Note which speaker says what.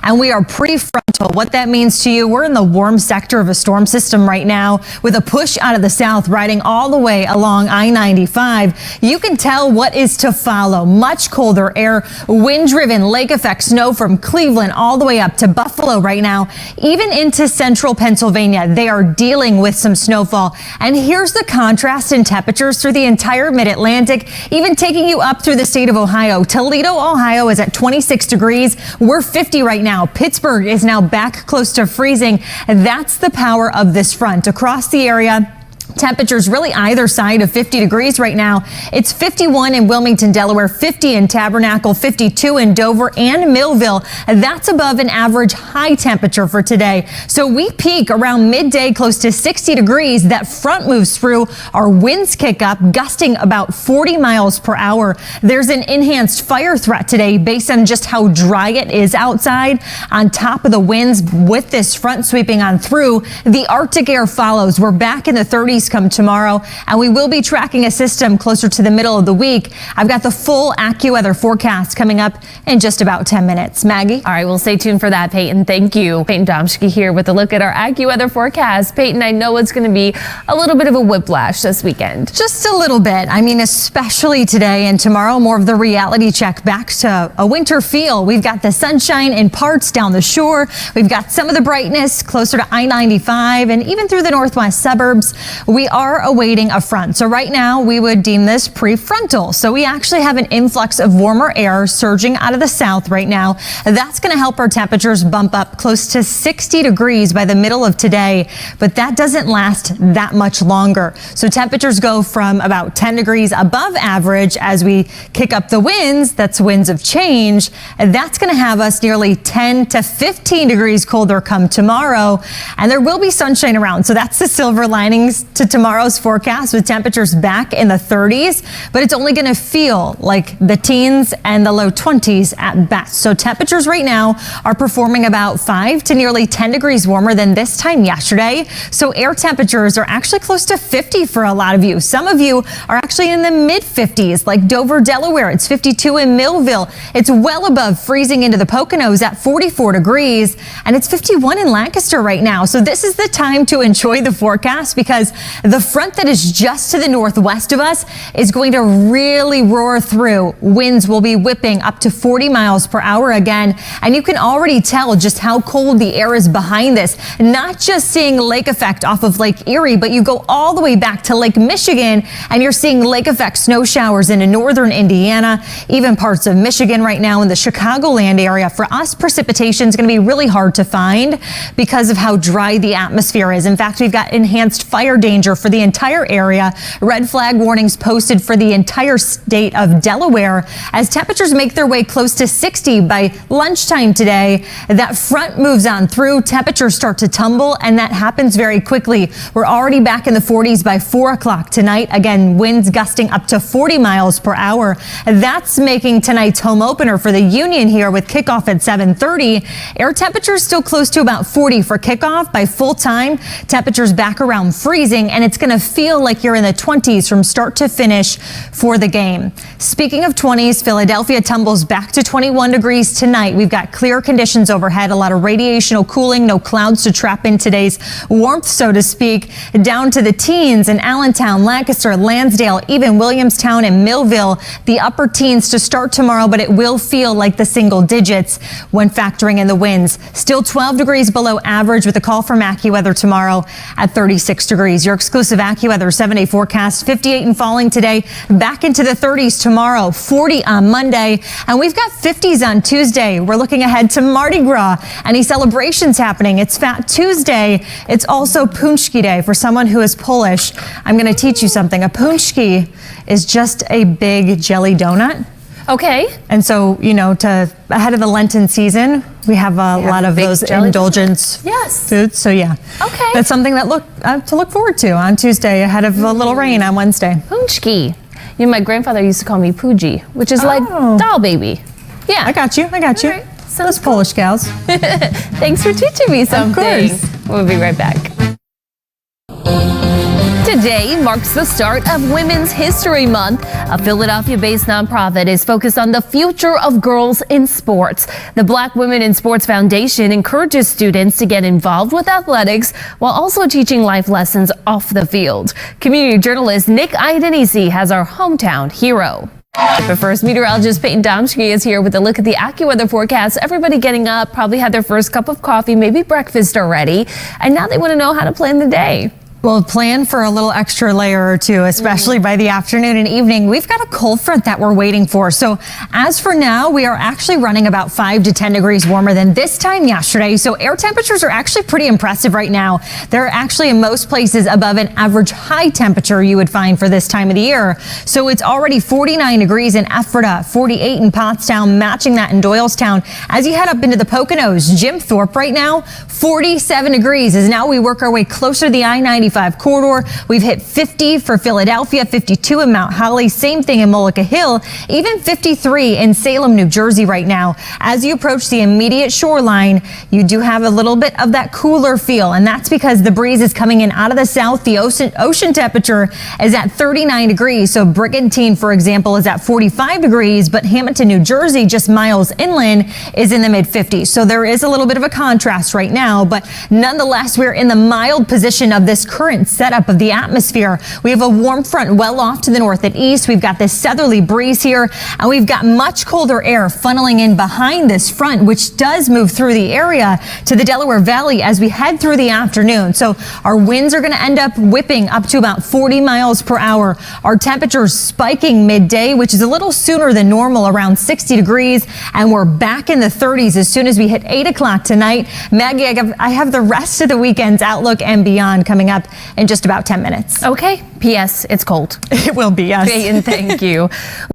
Speaker 1: And we are prefrontal. What that means to you, we're in the warm sector of a storm system right now with a push out of the south riding all the way along I-95. You can tell what is to follow. Much colder air, wind-driven lake effect snow from Cleveland all the way up to Buffalo right now, even into central Pennsylvania. They are dealing with some snowfall. And here's the contrast in temperatures through the entire mid-Atlantic, even taking you up through the state of Ohio. Toledo, Ohio is at 26 degrees. We're 50 right now. Pittsburgh is now back close to freezing. That's the power of this front. Across the area, temperatures really either side of 50 degrees right now. It's 51 in Wilmington, Delaware, 50 in Tabernacle, 52 in Dover and Millville. That's above an average high temperature for today. So we peak around midday close to 60 degrees. That front moves through. Our winds kick up, gusting about 40 miles per hour. There's an enhanced fire threat today based on just how dry it is outside. On top of the winds with this front sweeping on through, the Arctic air follows. We're back in the 30s come tomorrow, and we will be tracking a system closer to the middle of the week. I've got the full AccuWeather forecast coming up in just about 10 minutes. Maggie?
Speaker 2: All right, we'll stay tuned for that, Payton. Thank you. Payton Domschke here with a look at our AccuWeather forecast. Payton, I know it's going to be a little bit of a whiplash this weekend.
Speaker 1: Just a little bit. I mean, especially today and tomorrow, more of the reality check back to a winter feel. We've got the sunshine in parts down the shore. We've got some of the brightness closer to I-95 and even through the northwest suburbs. We are awaiting a front. So right now we would deem this prefrontal. So we actually have an influx of warmer air surging out of the south right now. That's going to help our temperatures bump up close to 60 degrees by the middle of today. But that doesn't last that much longer. So temperatures go from about 10 degrees above average as we kick up the winds. That's winds of change. And that's going to have us nearly 10 to 15 degrees colder come tomorrow. And there will be sunshine around. So that's the silver linings to tomorrow's forecast with temperatures back in the 30s, but it's only going to feel like the teens and the low 20s at best. So temperatures right now are performing about 5 to nearly 10 degrees warmer than this time yesterday. So air temperatures are actually close to 50 for a lot of you. Some of you are actually in the mid 50s, like Dover, Delaware. It's 52 in Millville. It's well above freezing into the Poconos at 44 degrees, and it's 51 in Lancaster right now. So this is the time to enjoy the forecast because the front that is just to the northwest of us is going to really roar through. Winds will be whipping up to 40 miles per hour again. And you can already tell just how cold the air is behind this. Not just seeing lake effect off of Lake Erie, but you go all the way back to Lake Michigan and you're seeing lake effect snow showers into northern Indiana, even parts of Michigan right now in the Chicagoland area. For us, precipitation is going to be really hard to find because of how dry the atmosphere is. In fact, we've got enhanced fire danger for the entire area. Red flag warnings posted for the entire state of Delaware as temperatures make their way close to 60 by lunchtime today. That front moves on through. Temperatures start to tumble, and that happens very quickly. We're already back in the 40s by 4 o'clock tonight. Again, winds gusting up to 40 miles per hour. That's making tonight's home opener for the Union here with kickoff at 7:30. Air temperatures still close to about 40 for kickoff. By full time, temperatures back around freezing, and it's going to feel like you're in the 20s from start to finish for the game. Speaking of 20s, Philadelphia tumbles back to 21 degrees tonight. We've got clear conditions overhead, a lot of radiational cooling, no clouds to trap in today's warmth, so to speak, down to the teens in Allentown, Lancaster, Lansdale, even Williamstown and Millville. The upper teens to start tomorrow, but it will feel like the single digits when factoring in the winds. Still 12 degrees below average with a call from AccuWeather tomorrow at 36 degrees. Your exclusive AccuWeather 7-day forecast, 58 and falling today, back into the 30s tomorrow, 40 on Monday, and we've got 50s on Tuesday. We're looking ahead to Mardi Gras. Any celebrations happening? It's Fat Tuesday. It's also Punchki Day for someone who is Polish. I'm going to teach you something. A punchki is just a big jelly donut.
Speaker 2: Okay.
Speaker 1: And so, you know, ahead of the Lenten season, we have a lot of those indulgence foods. So yeah,
Speaker 2: okay,
Speaker 1: that's something that to look forward to on Tuesday ahead of a little rain on Wednesday.
Speaker 2: Punchki. You know, my grandfather used to call me Pooji, which is like doll baby. Yeah.
Speaker 1: I got you. All right. Those Polish gals.
Speaker 2: Thanks for teaching me something.
Speaker 1: Of course.
Speaker 2: We'll be right back. Today marks the start of Women's History Month. A Philadelphia-based nonprofit is focused on the future of girls in sports. The Black Women in Sports Foundation encourages students to get involved with athletics while also teaching life lessons off the field. Community journalist Nick Idenisi has our hometown hero. But first, meteorologist Payton Domschke is here with a look at the AccuWeather forecast. Everybody getting up, probably had their first cup of coffee, maybe breakfast already, and now they want to know how to plan the day.
Speaker 1: Well, plan for a little extra layer or two, especially by the afternoon and evening. We've got a cold front that we're waiting for. So as for now, we are actually running about 5 to 10 degrees warmer than this time yesterday. So air temperatures are actually pretty impressive right now. They're actually in most places above an average high temperature you would find for this time of the year. So it's already 49 degrees in Ephrata, 48 in Pottstown, matching that in Doylestown. As you head up into the Poconos, Jim Thorpe right now, 47 degrees as now we work our way closer to the I-95 corridor. We've hit 50 for Philadelphia, 52 in Mount Holly, same thing in Mullica Hill, even 53 in Salem, New Jersey right now. As you approach the immediate shoreline, you do have a little bit of that cooler feel, and that's because the breeze is coming in out of the south. The ocean temperature is at 39 degrees. So Brigantine, for example, is at 45 degrees, but Hamilton, New Jersey, just miles inland, is in the mid 50s. So there is a little bit of a contrast right now, but nonetheless, we're in the mild position of this current setup of the atmosphere. We have a warm front well off to the north and east. We've got this southerly breeze here, and we've got much colder air funneling in behind this front, which does move through the area to the Delaware Valley as we head through the afternoon. So our winds are going to end up whipping up to about 40 miles per hour. Our temperatures spiking midday, which is a little sooner than normal, around 60 degrees, and we're back in the 30s as soon as we hit 8 o'clock tonight. Maggie, I have the rest of the weekend's outlook and beyond coming up in just about 10 minutes.
Speaker 2: Okay. P.S. It's cold.
Speaker 1: It will be, yes.
Speaker 2: Payton, thank you.